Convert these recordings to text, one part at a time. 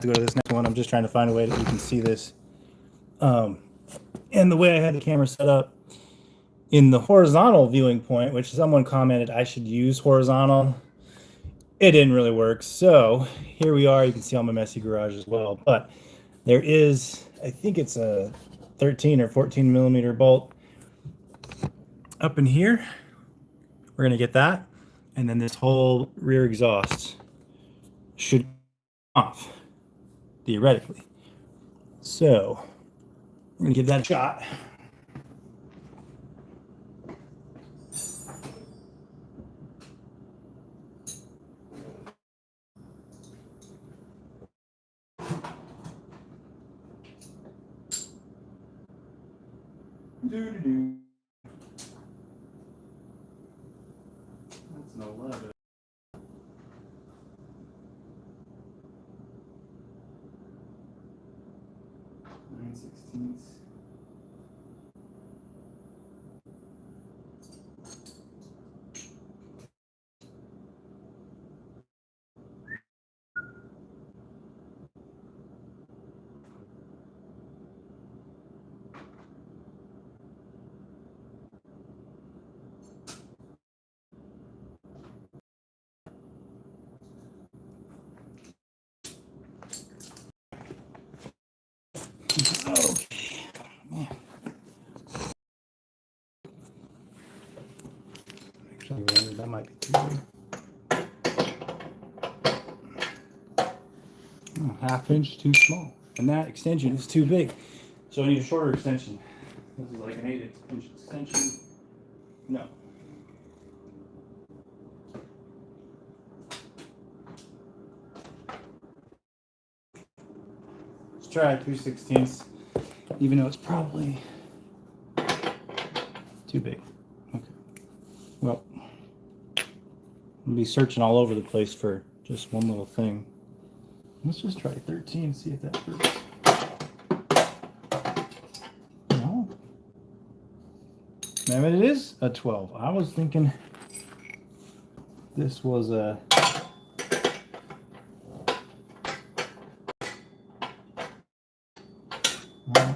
to go to this next one. I'm just trying to find a way that you can see this. And the way I had the camera set up in the horizontal viewing point, which someone commented I should use horizontal, it didn't really work. So here we are. You can see all my messy garage as well. But there is, I think it's a 13 or 14 millimeter bolt up in here. We're going to get that. And then this whole rear exhaust should come off, theoretically. So we're going to give that a shot. Doo-doo-doo. That's an 11. Nine sixteenths. Okay, man. Actually, that might be too big. Oh, ½ inch too small, and that extension is too big. So I need a shorter extension. This is like an 8-inch extension. No. Let's try 3/16, even though it's probably too big. Okay. Well, I'll be searching all over the place for just one little thing. Let's just try 13, see if that works. No. Damn it, it is a 12. I was thinking this was a...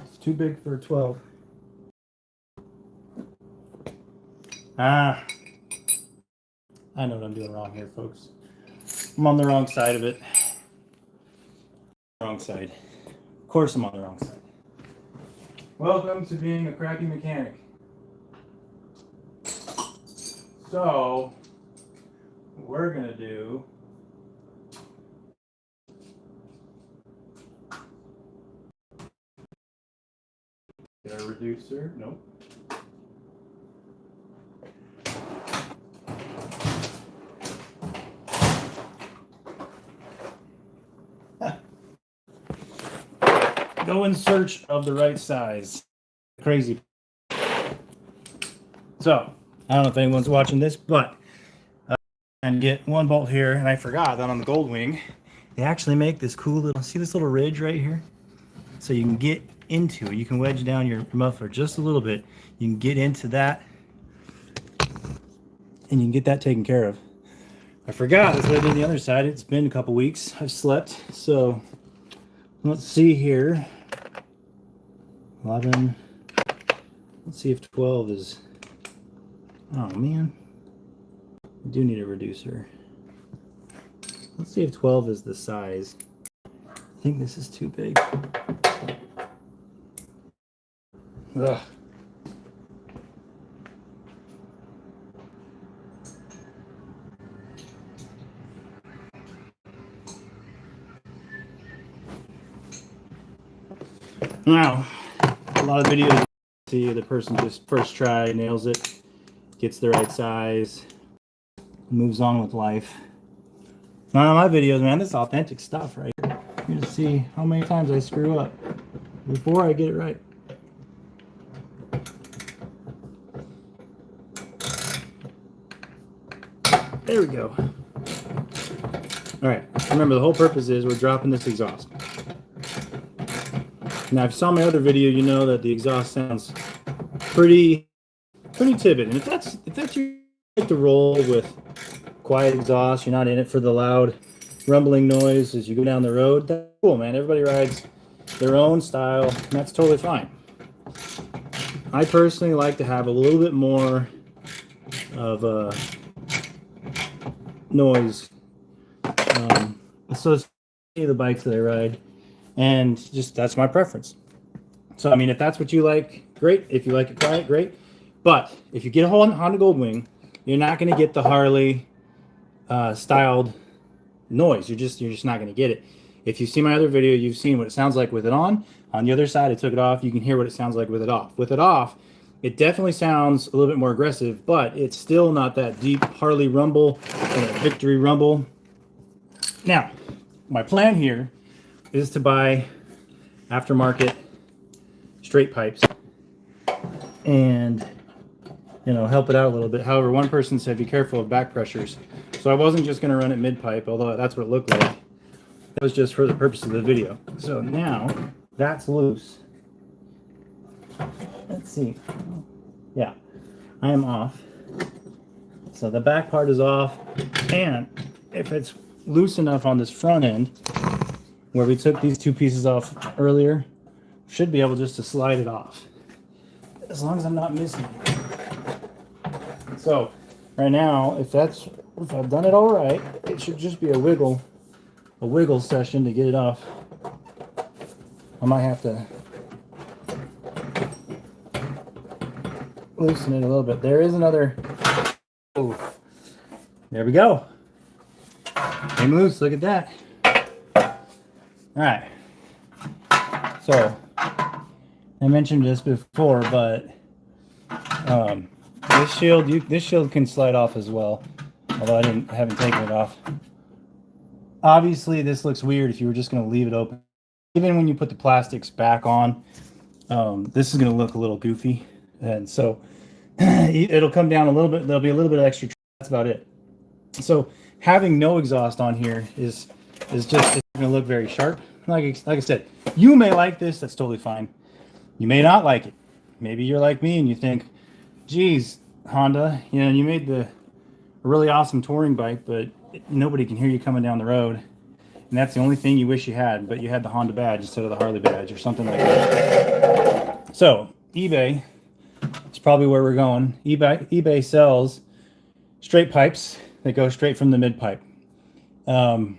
It's too big for a 12. I know what I'm doing wrong here, folks. I'm on the wrong side of it. Wrong side. Of course I'm on the wrong side. Welcome to being a crappy mechanic. So, what we're going to do... Get our reducer. Nope. Go in search of the right size. Crazy. So, I don't know if anyone's watching this, but and get one bolt here, and I forgot that on the Goldwing, they actually make this cool little, see this little ridge right here? So you can get into it. You can wedge down your muffler just a little bit. You can get into that, and you can get that taken care of. I forgot, that's what I did on the other side. It's been a couple weeks. I've slept, so let's see here. 11. Let's see if 12 is... Oh, man. I do need a reducer. Let's see if 12 is the size. I think this is too big. Ugh. Now, a lot of videos you see the person just first try, nails it, gets the right size, moves on with life. None of my videos, man, this is authentic stuff right here. You're gonna see how many times I screw up before I get it right. There we go. All right, remember the whole purpose is we're dropping this exhaust. Now, if you saw my other video, you know that the exhaust sounds pretty timid. And if that's your like to roll with quiet exhaust, you're not in it for the loud rumbling noise as you go down the road. That's cool, man. Everybody rides their own style, and that's totally fine. I personally like to have a little bit more of a noise associated with the bikes that I ride, and just that's my preference. So I mean, if that's what you like, great. If you like it quiet, great. But if you get a Honda Goldwing, you're not going to get the Harley styled noise. You're just not going to get it. If you see my other video, you've seen what it sounds like with it on. On the other side, I took it off. You can hear what it sounds like with it off. With it off, it definitely sounds a little bit more aggressive, but it's still not that deep Harley rumble and a victory rumble. Now, my plan here is to buy aftermarket straight pipes and, you know, help it out a little bit. However, one person said be careful of back pressures. So I wasn't just going to run it mid-pipe, although that's what it looked like. That was just for the purpose of the video. So now that's loose. Let's see. Yeah, I am off. So the back part is off. And if it's loose enough on this front end, where we took these two pieces off earlier, should be able just to slide it off. As long as I'm not missing it. So right now, if I've done it all right, it should just be a wiggle session to get it off. I might have to loosen it a little bit. There is another. Oh, there we go. Came loose. Look at that. All right. So I mentioned this before, but this shield can slide off as well. Although I haven't taken it off. Obviously, this looks weird if you were just going to leave it open. Even when you put the plastics back on, this is going to look a little goofy. And so it'll come down a little bit. There'll be a little bit of extra. That's about it. So having no exhaust on here is just going to look very sharp. Like I said, you may like this. That's totally fine. You may not like it. Maybe you're like me and you think, geez, Honda, you know, you made a really awesome touring bike, but nobody can hear you coming down the road. And that's the only thing you wish you had, but you had the Honda badge instead of the Harley badge or something like that. So eBay, it's probably where we're going. eBay sells straight pipes that go straight from the mid pipe. And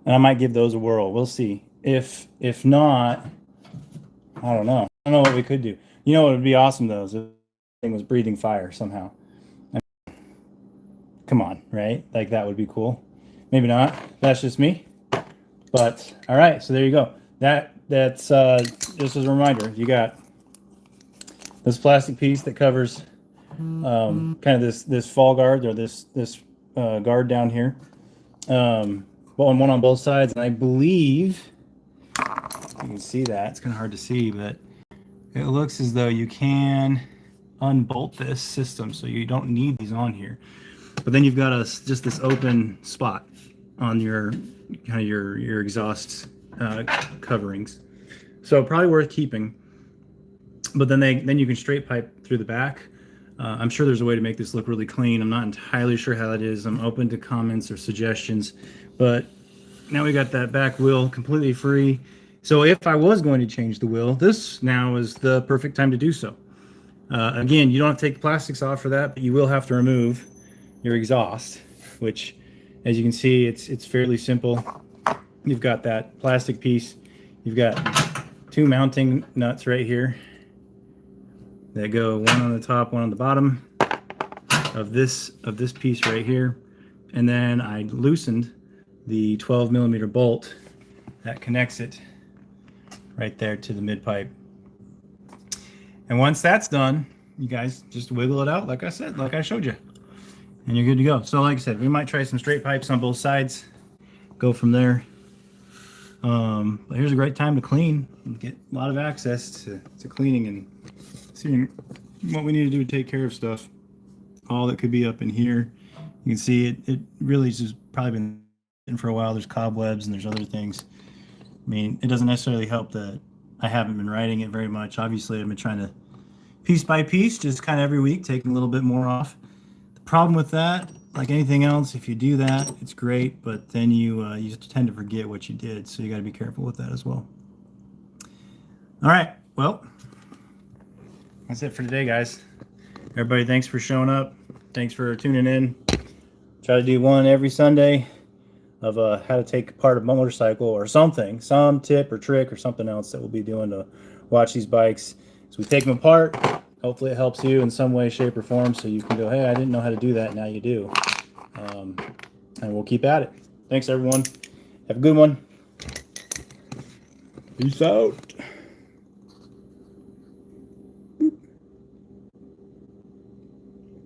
I might give those a whirl. We'll see. If not, I don't know. I don't know what we could do. You know what would be awesome though is if the thing was breathing fire somehow. Come on, right? Like that would be cool. Maybe not. That's just me. But all right, so there you go. That's just as a reminder. You got this plastic piece that covers kind of this fall guard or this guard down here. One on both sides, and I believe you can see that. It's kind of hard to see, but it looks as though you can unbolt this system, so you don't need these on here. But then you've got just this open spot on your kind of your exhaust coverings, so probably worth keeping. But then you can straight pipe through the back. I'm sure there's a way to make this look really clean. I'm not entirely sure how that is. I'm open to comments or suggestions. But now we got that back wheel completely free. So if I was going to change the wheel, this now is the perfect time to do so. Again, you don't have to take the plastics off for that, but you will have to remove your exhaust, which, as you can see, it's fairly simple. You've got that plastic piece. You've got two mounting nuts right here that go one on the top, one on the bottom of this piece right here. And then I loosened the 12 millimeter bolt that connects it right there to the mid pipe. And once that's done, you guys just wiggle it out like I said, like I showed you, and you're good to go. So like I said, we might try some straight pipes on both sides, go from there. But here's a great time to clean and get a lot of access to cleaning and seeing what we need to do to take care of stuff. All that could be up in here. You can see it really has probably been in for a while. There's cobwebs and there's other things. I mean, it doesn't necessarily help that I haven't been riding it very much. Obviously, I've been trying to piece by piece, just kind of every week, taking a little bit more off. The problem with that like anything else, if you do that, it's great, but then you tend to forget what you did, so you got to be careful with that as well. All right, well, that's it for today, guys. Everybody, thanks for showing up. Thanks for tuning in. Try to do one every Sunday of how to take apart a motorcycle or something, some tip or trick or something else that we'll be doing to watch these bikes. So we take them apart. Hopefully it helps you in some way, shape, or form, so you can go, hey, I didn't know how to do that. Now you do. And we'll keep at it. Thanks, everyone. Have a good one. Peace out.